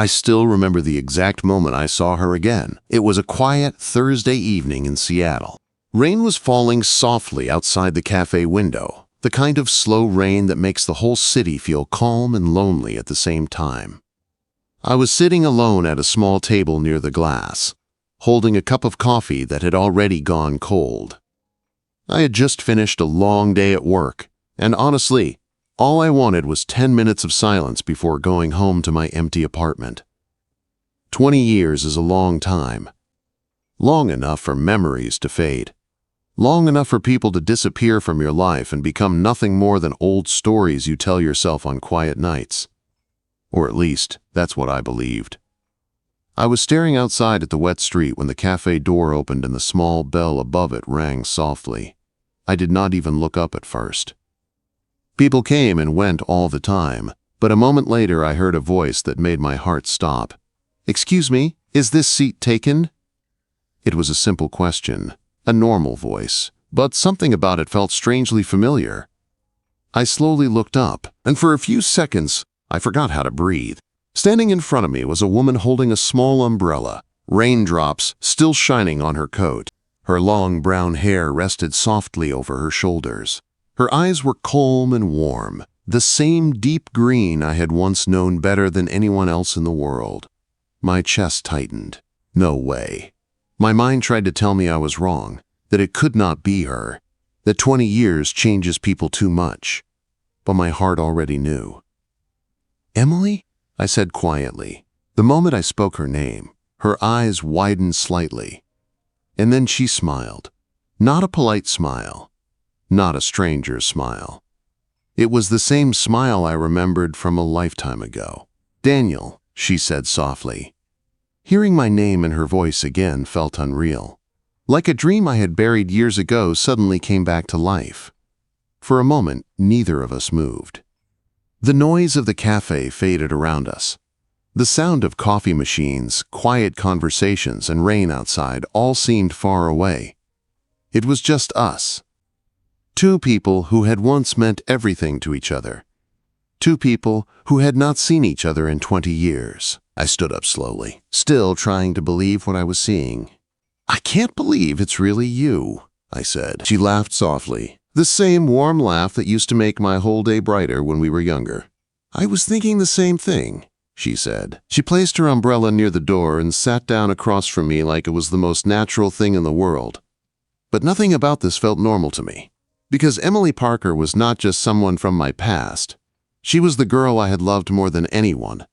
I still remember the exact moment I saw her again. It was a quiet Thursday evening in Seattle. Rain was falling softly outside the cafe window, the kind of slow rain that makes the whole city feel calm and lonely at the same time. I was sitting alone at a small table near the glass, holding a cup of coffee that had already gone cold. I had just finished a long day at work, and honestly, all I wanted was 10 minutes of silence before going home to my empty apartment. 20 years is a long time. Long enough for memories to fade. Long enough for people to disappear from your life and become nothing more than old stories you tell yourself on quiet nights. Or at least, that's what I believed. I was staring outside at the wet street when the cafe door opened and the small bell above it rang softly. I did not even look up at first. People came and went all the time, but a moment later I heard a voice that made my heart stop. "Excuse me, is this seat taken?" It was a simple question, a normal voice, but something about it felt strangely familiar. I slowly looked up, and for a few seconds, I forgot how to breathe. Standing in front of me was a woman holding a small umbrella, raindrops still shining on her coat. Her long brown hair rested softly over her shoulders. Her eyes were calm and warm, the same deep green I had once known better than anyone else in the world. My chest tightened. No way. My mind tried to tell me I was wrong, that it could not be her, that 20 years changes people too much. But my heart already knew. "Emily?" I said quietly. The moment I spoke her name, her eyes widened slightly. And then she smiled. Not a polite smile. Not a stranger's smile. It was the same smile I remembered from a lifetime ago. "Daniel," she said softly. Hearing my name and her voice again felt unreal. Like a dream I had buried years ago suddenly came back to life. For a moment, neither of us moved. The noise of the cafe faded around us. The sound of coffee machines, quiet conversations, and rain outside all seemed far away. It was just us. Two people who had once meant everything to each other. Two people who had not seen each other in 20 years. I stood up slowly, still trying to believe what I was seeing. "I can't believe it's really you," I said. She laughed softly, the same warm laugh that used to make my whole day brighter when we were younger. "I was thinking the same thing," she said. She placed her umbrella near the door and sat down across from me like it was the most natural thing in the world. But nothing about this felt normal to me. Because Emily Parker was not just someone from my past. She was the girl I had loved more than anyone.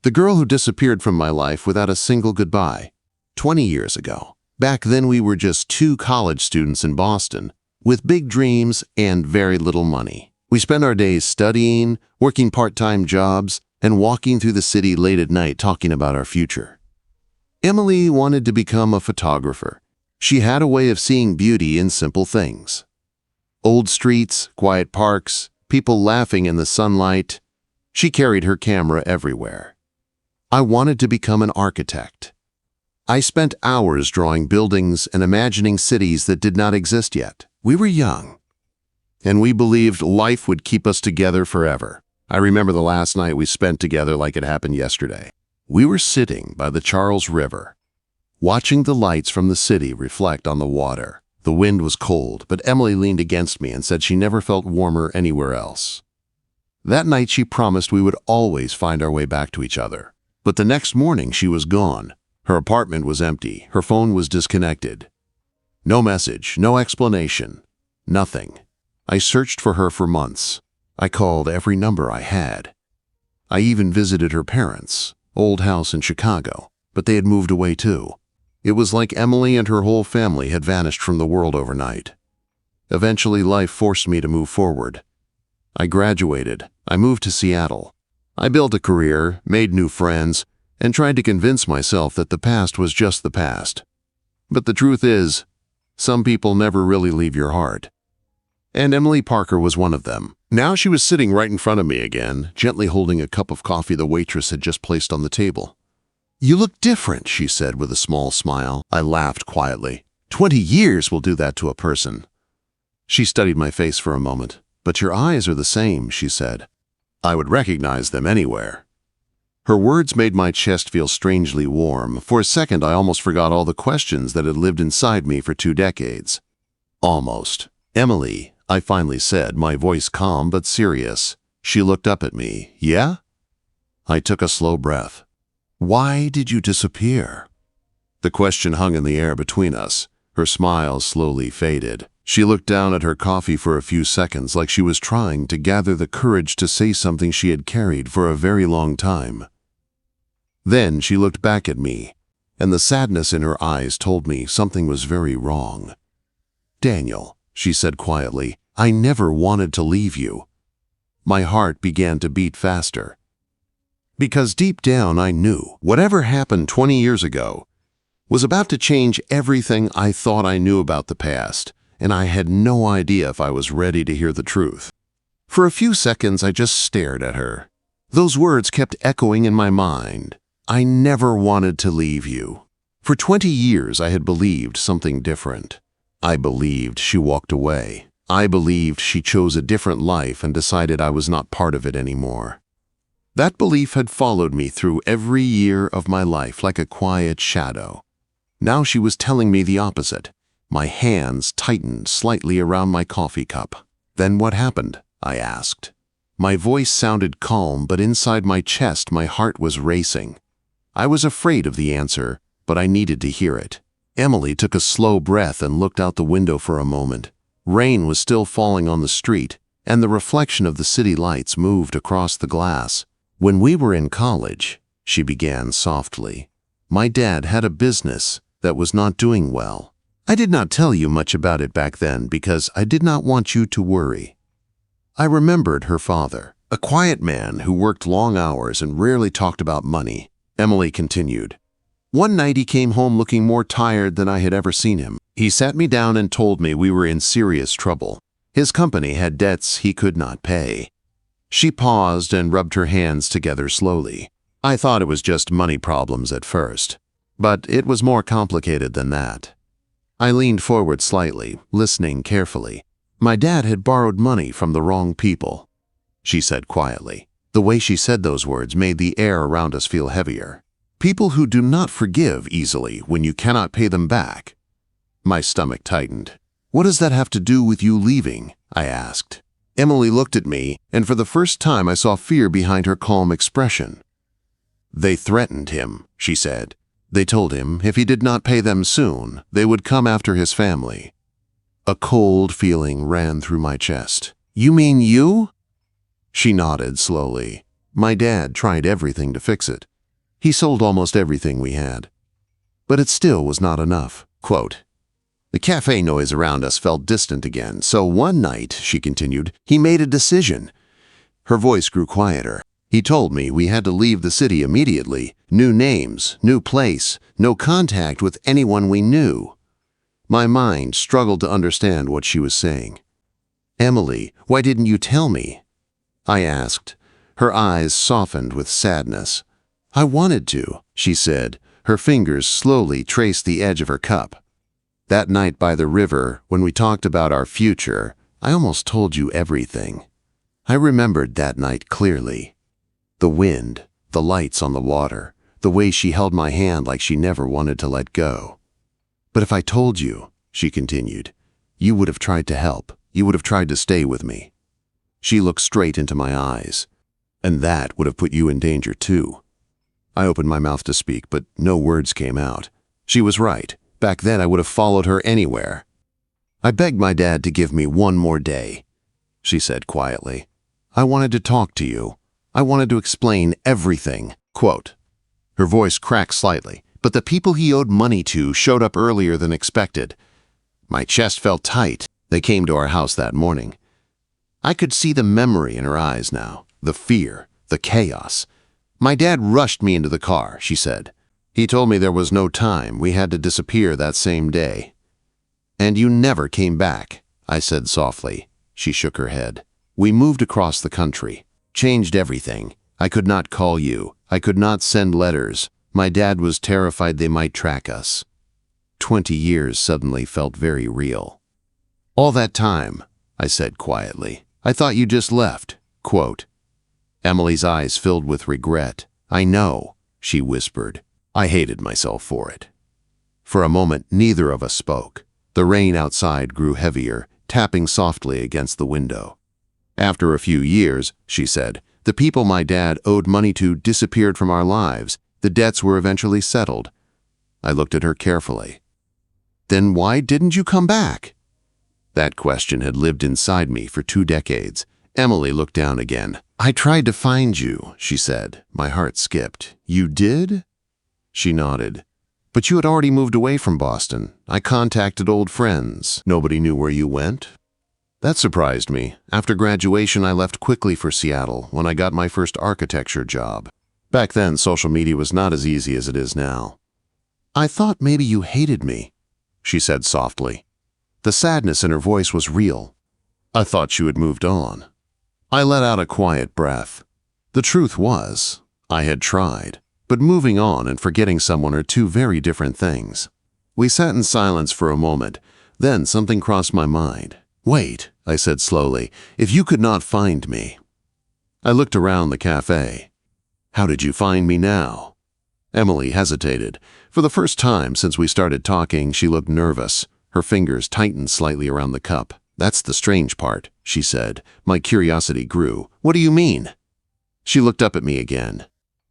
The girl who disappeared from my life without a single goodbye. 20 years ago. Back then we were just two college students in Boston, with big dreams and very little money. We spent our days studying, working part-time jobs, and walking through the city late at night talking about our future. Emily wanted to become a photographer. She had a way of seeing beauty in simple things. Old streets, quiet parks, people laughing in the sunlight. She carried her camera everywhere. I wanted to become an architect. I spent hours drawing buildings and imagining cities that did not exist yet. We were young, and we believed life would keep us together forever. I remember the last night we spent together like it happened yesterday. We were sitting by the Charles River, watching the lights from the city reflect on the water. The wind was cold, but Emily leaned against me and said she never felt warmer anywhere else. That night she promised we would always find our way back to each other. But the next morning she was gone. Her apartment was empty. Her phone was disconnected. No message, no explanation, nothing. I searched for her for months. I called every number I had. I even visited her parents' old house in Chicago, but they had moved away too. It was like Emily and her whole family had vanished from the world overnight. Eventually, life forced me to move forward. I graduated. I moved to Seattle. I built a career, made new friends, and tried to convince myself that the past was just the past. But the truth is, some people never really leave your heart. And Emily Parker was one of them. Now she was sitting right in front of me again, gently holding a cup of coffee the waitress had just placed on the table. "You look different," she said with a small smile. I laughed quietly. 20 years will do that to a person. She studied my face for a moment. "But your eyes are the same," she said. "I would recognize them anywhere." Her words made my chest feel strangely warm. For a second, I almost forgot all the questions that had lived inside me for 2 decades. Almost. "Emily," I finally said, my voice calm but serious. She looked up at me. "Yeah?" I took a slow breath. "Why did you disappear?" The question hung in the air between us. Her smile slowly faded. She looked down at her coffee for a few seconds, like she was trying to gather the courage to say something she had carried for a very long time. Then she looked back at me, and the sadness in her eyes told me something was very wrong. "Daniel," she said quietly, "I never wanted to leave you." My heart began to beat faster. Because deep down I knew whatever happened 20 years ago was about to change everything I thought I knew about the past, and I had no idea if I was ready to hear the truth. For a few seconds I just stared at her. Those words kept echoing in my mind. I never wanted to leave you. For 20 years I had believed something different. I believed she walked away. I believed she chose a different life and decided I was not part of it anymore. That belief had followed me through every year of my life like a quiet shadow. Now she was telling me the opposite. My hands tightened slightly around my coffee cup. "Then what happened?" I asked. My voice sounded calm, but inside my chest my heart was racing. I was afraid of the answer, but I needed to hear it. Emily took a slow breath and looked out the window for a moment. Rain was still falling on the street, and the reflection of the city lights moved across the glass. "When we were in college," she began softly, "my dad had a business that was not doing well. I did not tell you much about it back then because I did not want you to worry." I remembered her father, a quiet man who worked long hours and rarely talked about money. Emily continued, "One night he came home looking more tired than I had ever seen him. He sat me down and told me we were in serious trouble. His company had debts he could not pay." She paused and rubbed her hands together slowly. I thought it was just money problems at first, but it was more complicated than that. I leaned forward slightly, listening carefully. "My dad had borrowed money from the wrong people," she said quietly. The way she said those words made the air around us feel heavier. "People who do not forgive easily when you cannot pay them back." My stomach tightened. "What does that have to do with you leaving?" I asked. Emily looked at me, and for the first time I saw fear behind her calm expression. "They threatened him," she said. "They told him if he did not pay them soon, they would come after his family." A cold feeling ran through my chest. "You mean you?" She nodded slowly. "My dad tried everything to fix it. He sold almost everything we had. But it still was not enough." Quote, "The cafe noise around us felt distant again, so one night," she continued, "he made a decision." Her voice grew quieter. "He told me we had to leave the city immediately. New names, new place, no contact with anyone we knew." My mind struggled to understand what she was saying. "Emily, why didn't you tell me?" I asked. Her eyes softened with sadness. "I wanted to," she said. Her fingers slowly traced the edge of her cup. "That night by the river, when we talked about our future, I almost told you everything." I remembered that night clearly. The wind, the lights on the water, the way she held my hand like she never wanted to let go. "But if I told you," she continued, "you would have tried to help. You would have tried to stay with me." She looked straight into my eyes. "And that would have put you in danger too." I opened my mouth to speak, but no words came out. She was right. Back then I would have followed her anywhere. "I begged my dad to give me one more day," she said quietly. "I wanted to talk to you. I wanted to explain everything." Quote, her voice cracked slightly, "But the people he owed money to showed up earlier than expected." My chest felt tight. They came to our house that morning. I could see the memory in her eyes now, the fear, the chaos. "My dad rushed me into the car," she said. "He told me there was no time. We had to disappear that same day." "And you never came back," I said softly. She shook her head. "We moved across the country. Changed everything. I could not call you. I could not send letters. My dad was terrified they might track us." 20 years suddenly felt very real. "All that time," I said quietly, "I thought you just left." Quote, Emily's eyes filled with regret. "I know," she whispered. I hated myself for it. For a moment, neither of us spoke. The rain outside grew heavier, tapping softly against the window. "After a few years," she said, "the people my dad owed money to disappeared from our lives. The debts were eventually settled." I looked at her carefully. "Then why didn't you come back?" That question had lived inside me for 2 decades. Emily looked down again. "I tried to find you," she said. My heart skipped. "You did?" She nodded. "But you had already moved away from Boston. I contacted old friends. Nobody knew where you went." That surprised me. After graduation, I left quickly for Seattle when I got my first architecture job. Back then, social media was not as easy as it is now. "I thought maybe you hated me," she said softly. The sadness in her voice was real. I thought she had moved on. I let out a quiet breath. The truth was, I had tried, but moving on and forgetting someone are two very different things. We sat in silence for a moment. Then something crossed my mind. "Wait," I said slowly, "if you could not find me." I looked around the cafe. "How did you find me now?" Emily hesitated. For the first time since we started talking, she looked nervous. Her fingers tightened slightly around the cup. "That's the strange part," she said. My curiosity grew. "What do you mean?" She looked up at me again,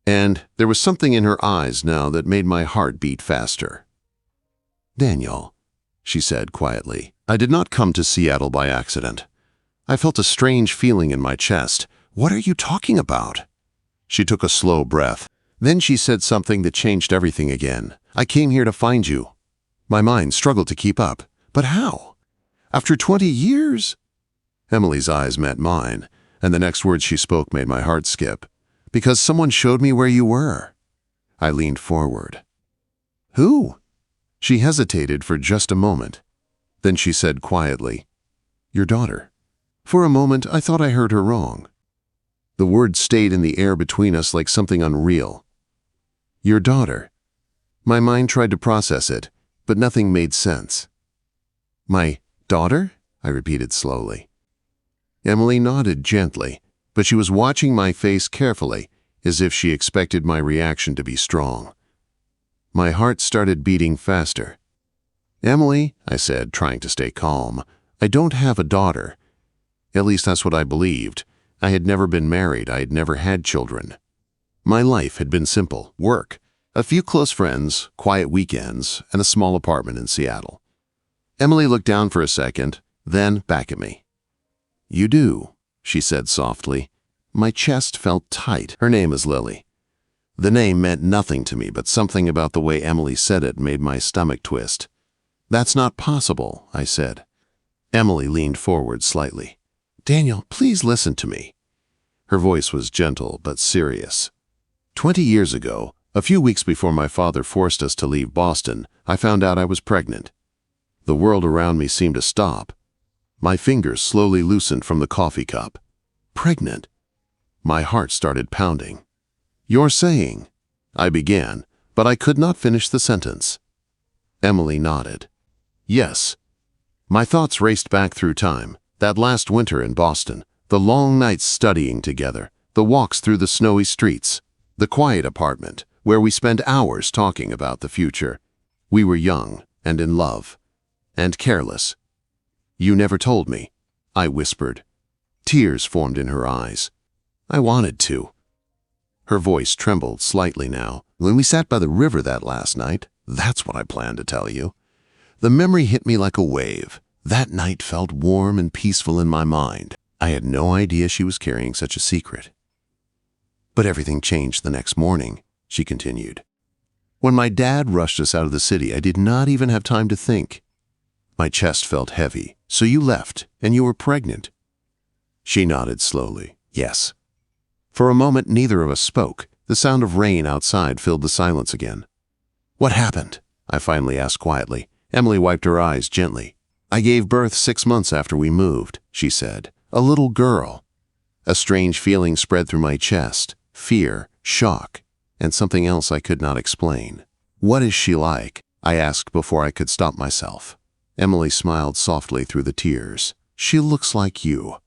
and there was something in her eyes now that made my heart beat faster. "Daniel," she said quietly, "I did not come to Seattle by accident." I felt a strange feeling in my chest. "What are you talking about?" She took a slow breath. Then she said something that changed everything again. "I came here to find you." My mind struggled to keep up. "But how? After 20 years?" Emily's eyes met mine, and the next words she spoke made my heart skip. "Because someone showed me where you were." I leaned forward. "Who?" She hesitated for just a moment. Then she said quietly, "Your daughter." For a moment, I thought I heard her wrong. The word stayed in the air between us like something unreal. "Your daughter." My mind tried to process it, but nothing made sense. "My daughter?" I repeated slowly. Emily nodded gently, but she was watching my face carefully, as if she expected my reaction to be strong. My heart started beating faster. "Emily," I said, trying to stay calm, "I don't have a daughter. At least that's what I believed. I had never been married. I had never had children. My life had been simple: work, a few close friends, quiet weekends, and a small apartment in Seattle." Emily looked down for a second, then back at me. "You do," she said softly. My chest felt tight. Her name is Lily. The name meant nothing to me, but something about the way Emily said it made my stomach twist. "That's not possible," I said. Emily leaned forward slightly. "Daniel, please listen to me." Her voice was gentle but serious. 20 years ago, a few weeks before my father forced us to leave Boston, I found out I was pregnant. The world around me seemed to stop. My fingers slowly loosened from the coffee cup. "Pregnant?" My heart started pounding. "You're saying—" I began, but I could not finish the sentence. Emily nodded. "Yes." My thoughts raced back through time. That last winter in Boston, the long nights studying together, the walks through the snowy streets, the quiet apartment where we spent hours talking about the future. We were young and in love and careless. "You never told me," I whispered. Tears formed in her eyes. "I wanted to." Her voice trembled slightly now. "When we sat by the river that last night, that's what I planned to tell you." The memory hit me like a wave. That night felt warm and peaceful in my mind. I had no idea she was carrying such a secret. "But everything changed the next morning," she continued. "When my dad rushed us out of the city, I did not even have time to think." My chest felt heavy. "So you left, and you were pregnant?" She nodded slowly. "Yes." For a moment, neither of us spoke. The sound of rain outside filled the silence again. "What happened?" I finally asked quietly. Emily wiped her eyes gently. "I gave birth 6 months after we moved," she said. "A little girl." A strange feeling spread through my chest. Fear, shock, and something else I could not explain. "What is she like?" I asked before I could stop myself. Emily smiled softly through the tears. "She looks like you."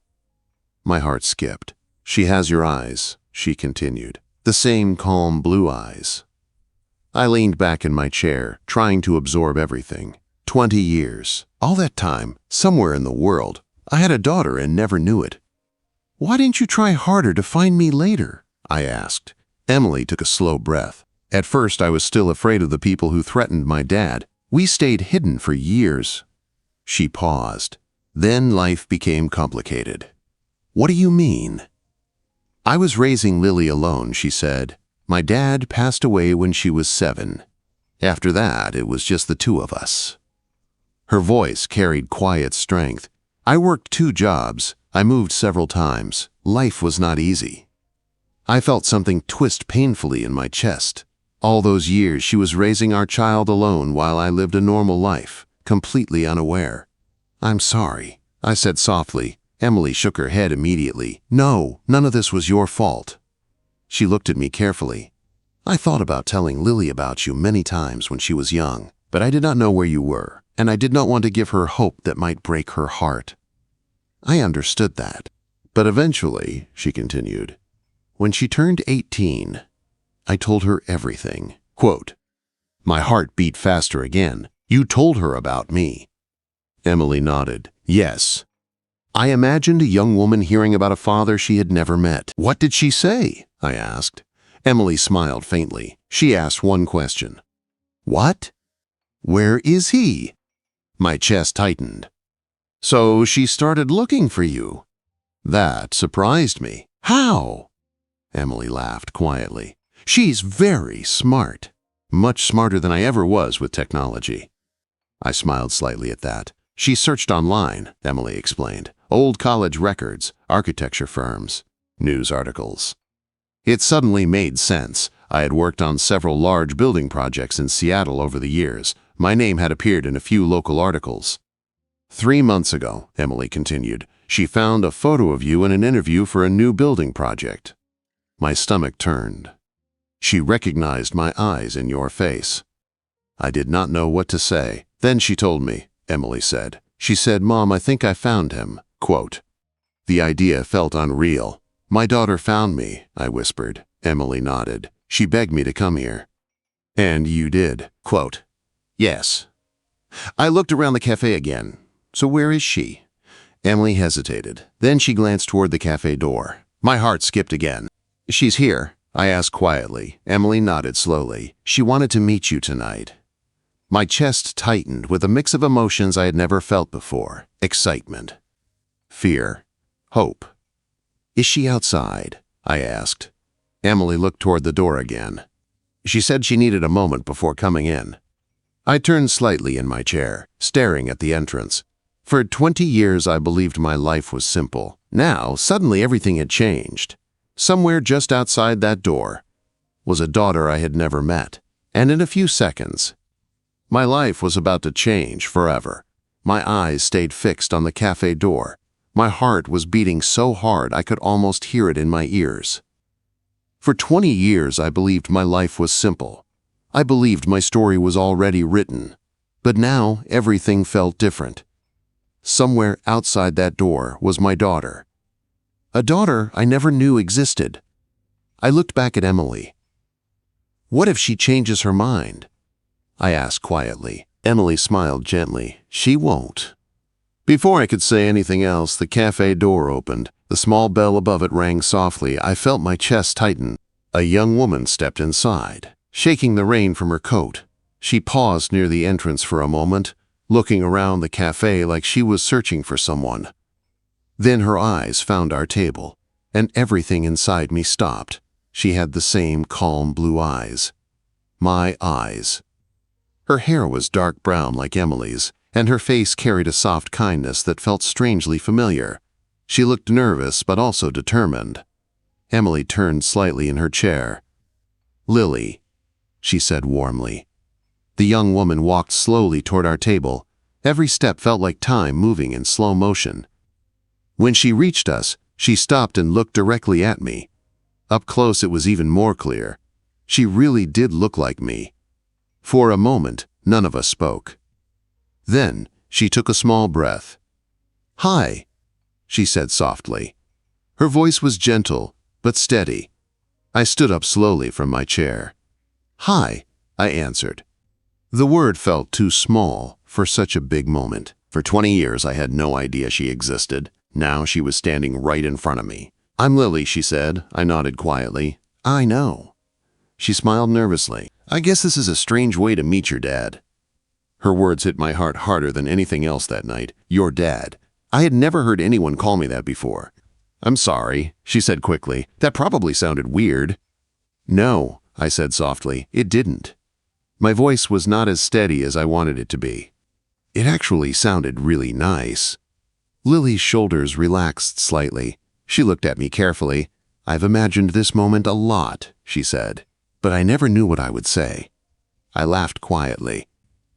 My heart skipped. "She has your eyes," she continued. The same calm blue eyes. I leaned back in my chair, trying to absorb everything. 20 years. All that time, somewhere in the world, I had a daughter and never knew it. "Why didn't you try harder to find me later?" I asked. Emily took a slow breath. "At first, I was still afraid of the people who threatened my dad. We stayed hidden for years." She paused. "Then life became complicated." "What do you mean?" "I was raising Lily alone," she said. "My dad passed away when she was 7. After that, it was just the two of us." Her voice carried quiet strength. "I worked 2 jobs. I moved several times. Life was not easy." I felt something twist painfully in my chest. All those years she was raising our child alone while I lived a normal life, completely unaware. "I'm sorry," I said softly. Emily shook her head immediately. "No, none of this was your fault." She looked at me carefully. "I thought about telling Lily about you many times when she was young, but I did not know where you were, and I did not want to give her hope that might break her heart." I understood that. "But eventually," she continued, "when she turned 18, I told her everything." Quote, my heart beat faster again. "You told her about me?" Emily nodded. "Yes." I imagined a young woman hearing about a father she had never met. "What did she say?" I asked. Emily smiled faintly. She asked one question. "What? Where is he?" My chest tightened. "So she started looking for you." That surprised me. "How?" Emily laughed quietly. "She's very smart. Much smarter than I ever was with technology." I smiled slightly at that. "She searched online," Emily explained. "Old college records, architecture firms, news articles." It suddenly made sense. I had worked on several large building projects in Seattle over the years. My name had appeared in a few local articles. 3 months ago," Emily continued, "she found a photo of you in an interview for a new building project." My stomach turned. "She recognized my eyes in your face." I did not know what to say. "Then she told me," Emily said. "She said, 'Mom, I think I found him.'" Quote. The idea felt unreal. "My daughter found me," I whispered. Emily nodded. "She begged me to come here." "And you did." Quote. "Yes." I looked around the cafe again. "So where is she?" Emily hesitated. Then she glanced toward the cafe door. My heart skipped again. "She's here," I asked quietly. Emily nodded slowly. "She wanted to meet you tonight." My chest tightened with a mix of emotions I had never felt before. Excitement. Fear. Hope. "Is she outside?" I asked. Emily looked toward the door again. She said she needed a moment before coming in. I turned slightly in my chair, staring at the entrance. For 20 years I believed my life was simple. Now, suddenly everything had changed. Somewhere just outside that door was a daughter I had never met. And in a few seconds, my life was about to change forever. My eyes stayed fixed on the cafe door. My heart was beating so hard I could almost hear it in my ears. For 20 years I believed my life was simple. I believed my story was already written. But now everything felt different. Somewhere outside that door was my daughter. A daughter I never knew existed. I looked back at Emily. "What if she changes her mind?" I asked quietly. Emily smiled gently. "She won't." Before I could say anything else, the cafe door opened. The small bell above it rang softly. I felt my chest tighten. A young woman stepped inside, shaking the rain from her coat. She paused near the entrance for a moment, looking around the cafe like she was searching for someone. Then her eyes found our table, and everything inside me stopped. She had the same calm blue eyes. My eyes. Her hair was dark brown like Emily's, and her face carried a soft kindness that felt strangely familiar. She looked nervous but also determined. Emily turned slightly in her chair. "Lily," she said warmly. The young woman walked slowly toward our table. Every step felt like time moving in slow motion. When she reached us, she stopped and looked directly at me. Up close it was even more clear. She really did look like me. For a moment, none of us spoke. Then she took a small breath. "Hi," she said softly. Her voice was gentle, but steady. I stood up slowly from my chair. "Hi," I answered. The word felt too small for such a big moment. For 20 years, I had no idea she existed. Now she was standing right in front of me. "I'm Lily," she said. I nodded quietly. "I know." She smiled nervously. "I guess this is a strange way to meet your dad." Her words hit my heart harder than anything else that night. Your dad. I had never heard anyone call me that before. "I'm sorry," she said quickly. "That probably sounded weird." "No," I said softly. "It didn't." My voice was not as steady as I wanted it to be. It actually sounded really nice. Lily's shoulders relaxed slightly. She looked at me carefully. "I've imagined this moment a lot," she said, "but I never knew what I would say." I laughed quietly.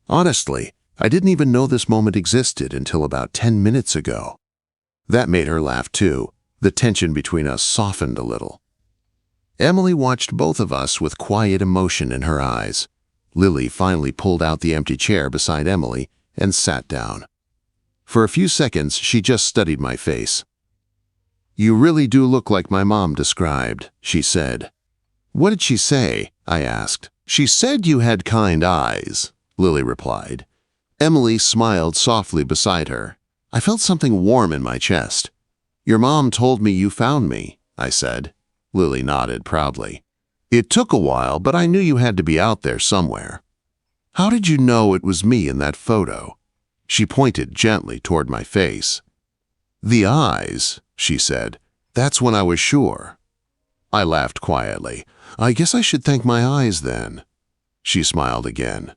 Honestly, I didn't even know this moment existed until about 10 minutes ago. That made her laugh too. The tension between us softened a little. Emily watched both of us with quiet emotion in her eyes. Lily finally pulled out the empty chair beside Emily and sat down. For a few seconds, she just studied my face. "You really do look like my mom described," she said. "What did she say?" I asked. "She said you had kind eyes," Lily replied. Emily smiled softly beside her. I felt something warm in my chest. "Your mom told me you found me," I said. Lily nodded proudly. "It took a while, but I knew you had to be out there somewhere." "How did you know it was me in that photo?" She pointed gently toward my face. "The eyes," she said. "That's when I was sure." I laughed quietly. "I guess I should thank my eyes then." She smiled again.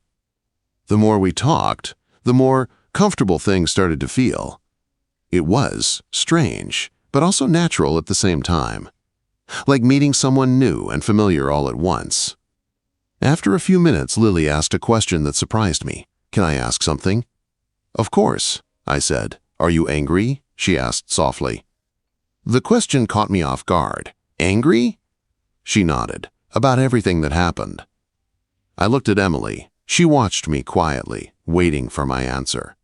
The more we talked, the more comfortable things started to feel. It was strange, but also natural at the same time. Like meeting someone new and familiar all at once. After a few minutes, Lily asked a question that surprised me. "Can I ask something?" "Of course," I said. "Are you angry?" she asked softly. The question caught me off guard. "Angry?" She nodded. "About everything that happened." I looked at Emily. She watched me quietly, waiting for my answer.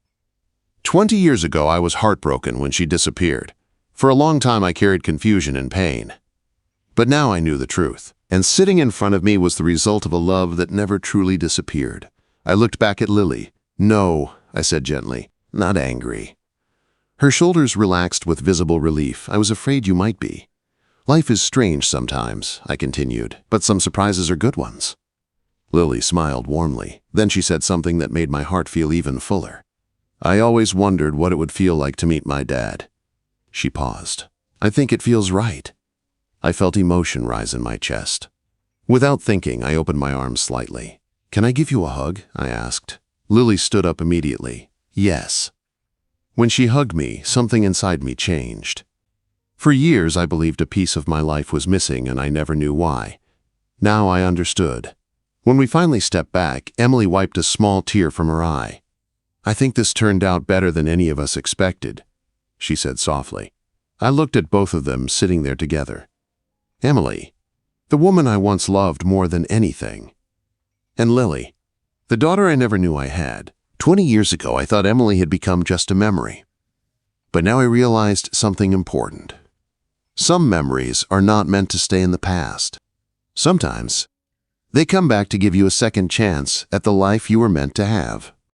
20 years ago, I was heartbroken when she disappeared. For a long time, I carried confusion and pain. But now I knew the truth, and sitting in front of me was the result of a love that never truly disappeared. I looked back at Lily. "No," I said gently, "not angry." Her shoulders relaxed with visible relief. "I was afraid you might be." "Life is strange sometimes," I continued, "but some surprises are good ones." Lily smiled warmly. Then she said something that made my heart feel even fuller. "I always wondered what it would feel like to meet my dad." She paused. "I think it feels right." I felt emotion rise in my chest. Without thinking, I opened my arms slightly. "Can I give you a hug?" I asked. Lily stood up immediately. "Yes." When she hugged me, something inside me changed. For years, I believed a piece of my life was missing and I never knew why. Now I understood. When we finally stepped back, Emily wiped a small tear from her eye. "I think this turned out better than any of us expected," she said softly. I looked at both of them sitting there together. Emily, the woman I once loved more than anything. And Lily, the daughter I never knew I had. 20 years ago, I thought Emily had become just a memory. But now I realized something important. Some memories are not meant to stay in the past. Sometimes, they come back to give you a second chance at the life you were meant to have.